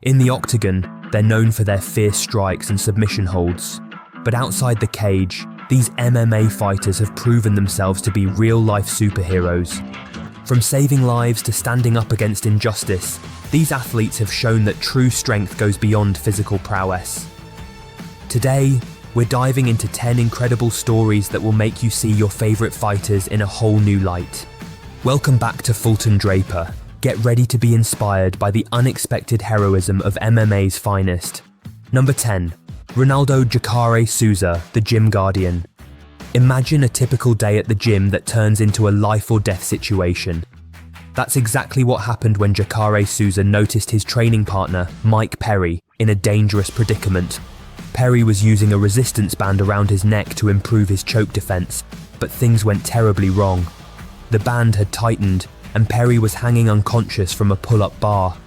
In the octagon, they're known for their fierce strikes and submission holds. But outside the cage, these MMA fighters have proven themselves to be real-life superheroes. From saving lives to standing up against injustice, these athletes have shown that true strength goes beyond physical prowess. Today, we're diving into 10 incredible stories that will make you see your favourite fighters in a whole new light. Welcome back to Fulton Draper. Get ready to be inspired by the unexpected heroism of MMA's finest. Number 10. Ronaldo Souza, the Gym Guardian. Imagine a typical day at the gym that turns into a life or death situation. That's exactly what happened when Jacare Souza noticed his training partner, Mike Perry, in a dangerous predicament. Perry was using a resistance band around his neck to improve his choke defense, but things went terribly wrong. The band had tightened, and Perry was hanging unconscious from a pull-up bar.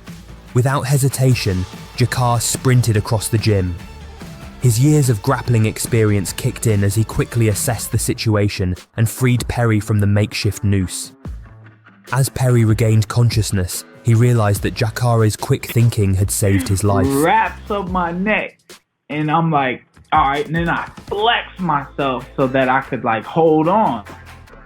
Without hesitation, Jacare sprinted across the gym. His years of grappling experience kicked in as he quickly assessed the situation and freed Perry from the makeshift noose. As Perry regained consciousness, he realized that Jacare's quick thinking had saved his life. Wraps up my neck, and I'm like, all right, and then I flex myself so that I could hold on.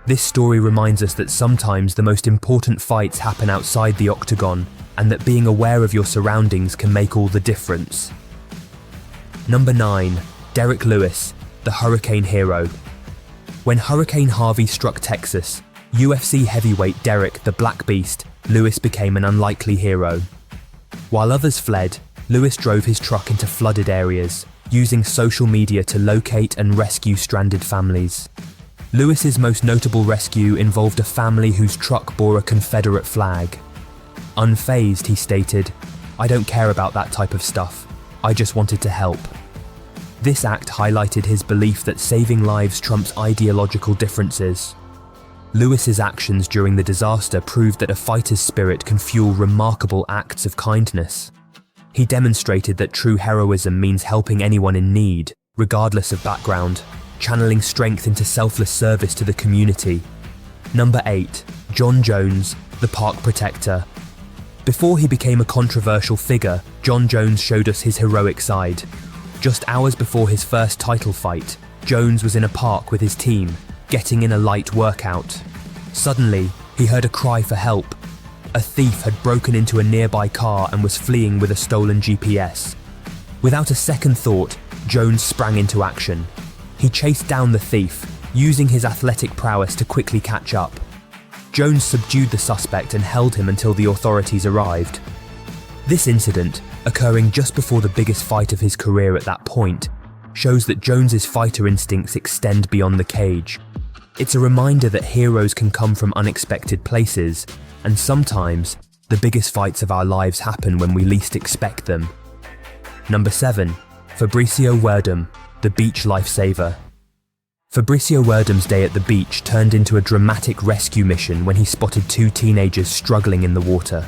This story reminds us that sometimes the most important fights happen outside the octagon, and that being aware of your surroundings can make all the difference. Number 9. Derek Lewis, the Hurricane Hero. When Hurricane Harvey struck Texas, UFC heavyweight Derek the Black Beast Lewis became an unlikely hero. While others fled, Lewis drove his truck into flooded areas, using social media to locate and rescue stranded families. Lewis's most notable rescue involved a family whose truck bore a Confederate flag. Unfazed, he stated, "I don't care about that type of stuff. I just wanted to help." This act highlighted his belief that saving lives trumps ideological differences. Lewis's actions during the disaster proved that a fighter's spirit can fuel remarkable acts of kindness. He demonstrated that true heroism means helping anyone in need, regardless of background, channeling strength into selfless service to the community. Number 8. John Jones, the Park Protector. Before he became a controversial figure, John Jones showed us his heroic side. Just hours before his first title fight, Jones was in a park with his team, getting in a light workout. Suddenly, he heard a cry for help. A thief had broken into a nearby car and was fleeing with a stolen GPS. Without a second thought, Jones sprang into action. He chased down the thief, using his athletic prowess to quickly catch up. Jones subdued the suspect and held him until the authorities arrived. This incident, occurring just before the biggest fight of his career at that point, shows that Jones's fighter instincts extend beyond the cage. It's a reminder that heroes can come from unexpected places, and sometimes the biggest fights of our lives happen when we least expect them. Number 7. Fabricio Werdum, the Beach Lifesaver. Fabricio Werdum's day at the beach turned into a dramatic rescue mission when he spotted 2 teenagers struggling in the water.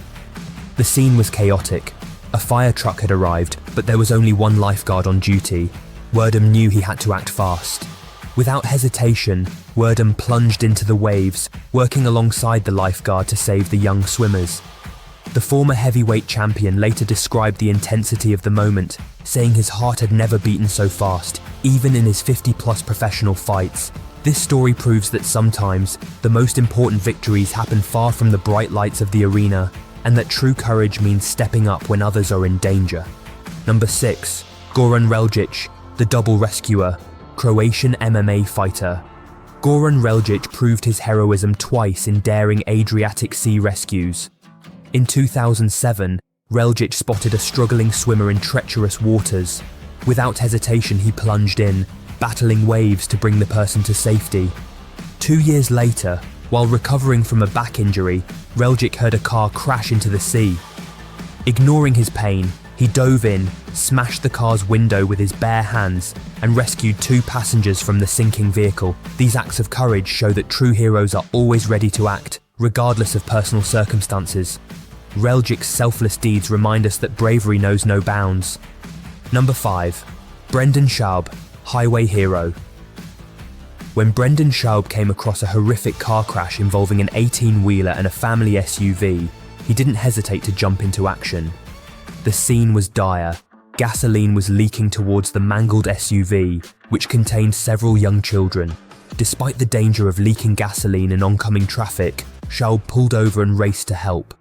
The scene was chaotic. A fire truck had arrived, but there was only one lifeguard on duty. Werdum knew he had to act fast. Without hesitation, Werdum plunged into the waves, working alongside the lifeguard to save the young swimmers. The former heavyweight champion later described the intensity of the moment, saying his heart had never beaten so fast, even in his 50-plus professional fights. This story proves that sometimes the most important victories happen far from the bright lights of the arena, and that true courage means stepping up when others are in danger. Number 6. Goran Relic, the Double Rescuer, Croatian MMA fighter. Goran Relic proved his heroism twice in daring Adriatic Sea rescues. In 2007, Relic spotted a struggling swimmer in treacherous waters. Without hesitation, he plunged in, battling waves to bring the person to safety. 2 years later, while recovering from a back injury, Relic heard a car crash into the sea. Ignoring his pain, he dove in, smashed the car's window with his bare hands, and rescued 2 passengers from the sinking vehicle. These acts of courage show that true heroes are always ready to act, regardless of personal circumstances. Relic's selfless deeds remind us that bravery knows no bounds. Number 5. Brendan Schaub, Highway Hero. When Brendan Schaub came across a horrific car crash involving an 18-wheeler and a family SUV, he didn't hesitate to jump into action. The scene was dire. Gasoline was leaking towards the mangled SUV, which contained several young children. Despite the danger of leaking gasoline in oncoming traffic, Schaub pulled over and raced to help.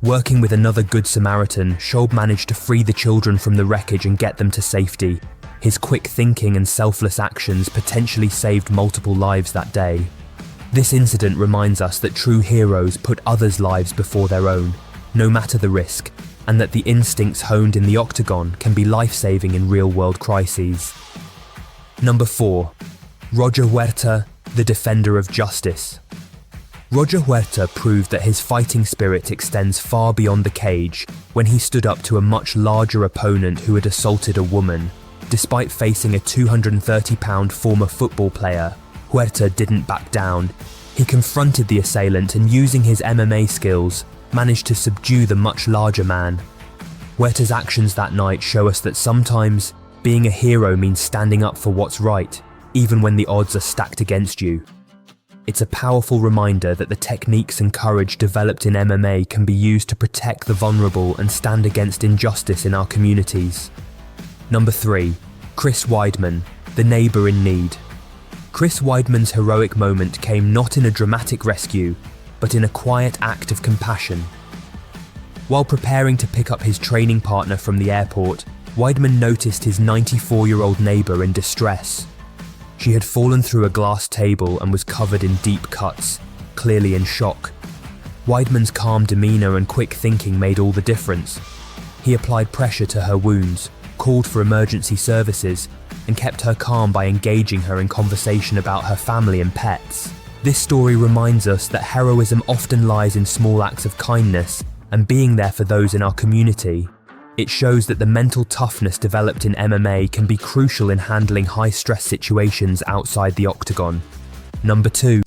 Working with another Good Samaritan, Schaub managed to free the children from the wreckage and get them to safety. His quick thinking and selfless actions potentially saved multiple lives that day. This incident reminds us that true heroes put others' lives before their own, no matter the risk, and that the instincts honed in the octagon can be life-saving in real-world crises. Number 4. Roger Huerta, the defender of justice. Roger Huerta proved that his fighting spirit extends far beyond the cage when he stood up to a much larger opponent who had assaulted a woman. Despite facing a 230-pound former football player, Huerta didn't back down. He confronted the assailant and, using his MMA skills, managed to subdue the much larger man. Huerta's actions that night show us that sometimes being a hero means standing up for what's right, even when the odds are stacked against you. It's a powerful reminder that the techniques and courage developed in MMA can be used to protect the vulnerable and stand against injustice in our communities. Number 3. Chris Weidman, the neighbour in need. Chris Weidman's heroic moment came not in a dramatic rescue, but in a quiet act of compassion. While preparing to pick up his training partner from the airport, Weidman noticed his 94-year-old neighbour in distress. She had fallen through a glass table and was covered in deep cuts, clearly in shock. Weidman's calm demeanour and quick thinking made all the difference. He applied pressure to her wounds, called for emergency services, and kept her calm by engaging her in conversation about her family and pets. This story reminds us that heroism often lies in small acts of kindness and being there for those in our community. It shows that the mental toughness developed in MMA can be crucial in handling high-stress situations outside the octagon. Number 2.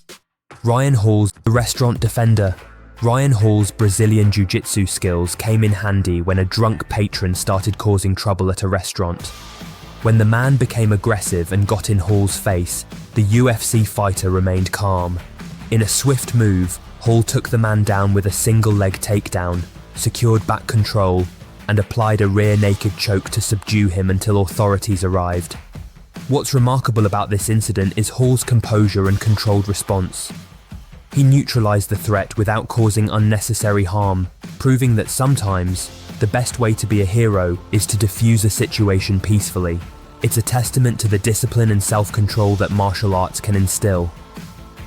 Ryan Hall's the restaurant defender. Ryan Hall's Brazilian Jiu-Jitsu skills came in handy when a drunk patron started causing trouble at a restaurant. When the man became aggressive and got in Hall's face, the UFC fighter remained calm. In a swift move, Hall took the man down with a single leg takedown, secured back control, and applied a rear naked choke to subdue him until authorities arrived. What's remarkable about this incident is Hall's composure and controlled response. He neutralized the threat without causing unnecessary harm, proving that sometimes the best way to be a hero is to defuse a situation peacefully. It's a testament to the discipline and self-control that martial arts can instill.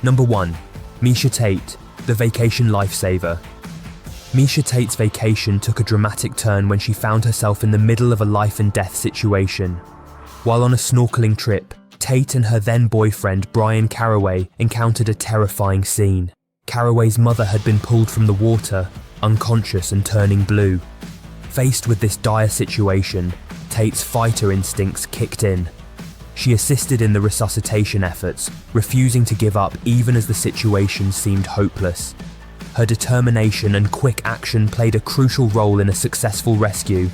Number 1. Misha Tate, the vacation lifesaver. Misha Tate's vacation took a dramatic turn when she found herself in the middle of a life and death situation. While on a snorkeling trip, Tate and her then boyfriend Brian Caraway encountered a terrifying scene. Caraway's mother had been pulled from the water, unconscious and turning blue. Faced with this dire situation, Tate's fighter instincts kicked in. She assisted in the resuscitation efforts, refusing to give up even as the situation seemed hopeless. Her determination and quick action played a crucial role in a successful rescue.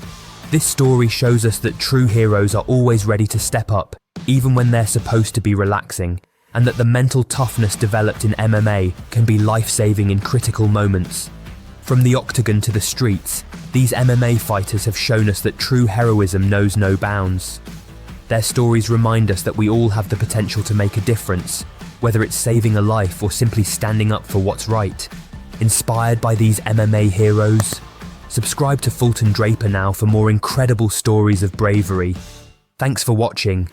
This story shows us that true heroes are always ready to step up, even when they're supposed to be relaxing, and that the mental toughness developed in MMA can be life-saving in critical moments. From the octagon to the streets, these MMA fighters have shown us that true heroism knows no bounds. Their stories remind us that we all have the potential to make a difference, whether it's saving a life or simply standing up for what's right. Inspired by these MMA heroes? Subscribe to Fulton Draper now for more incredible stories of bravery. Thanks for watching.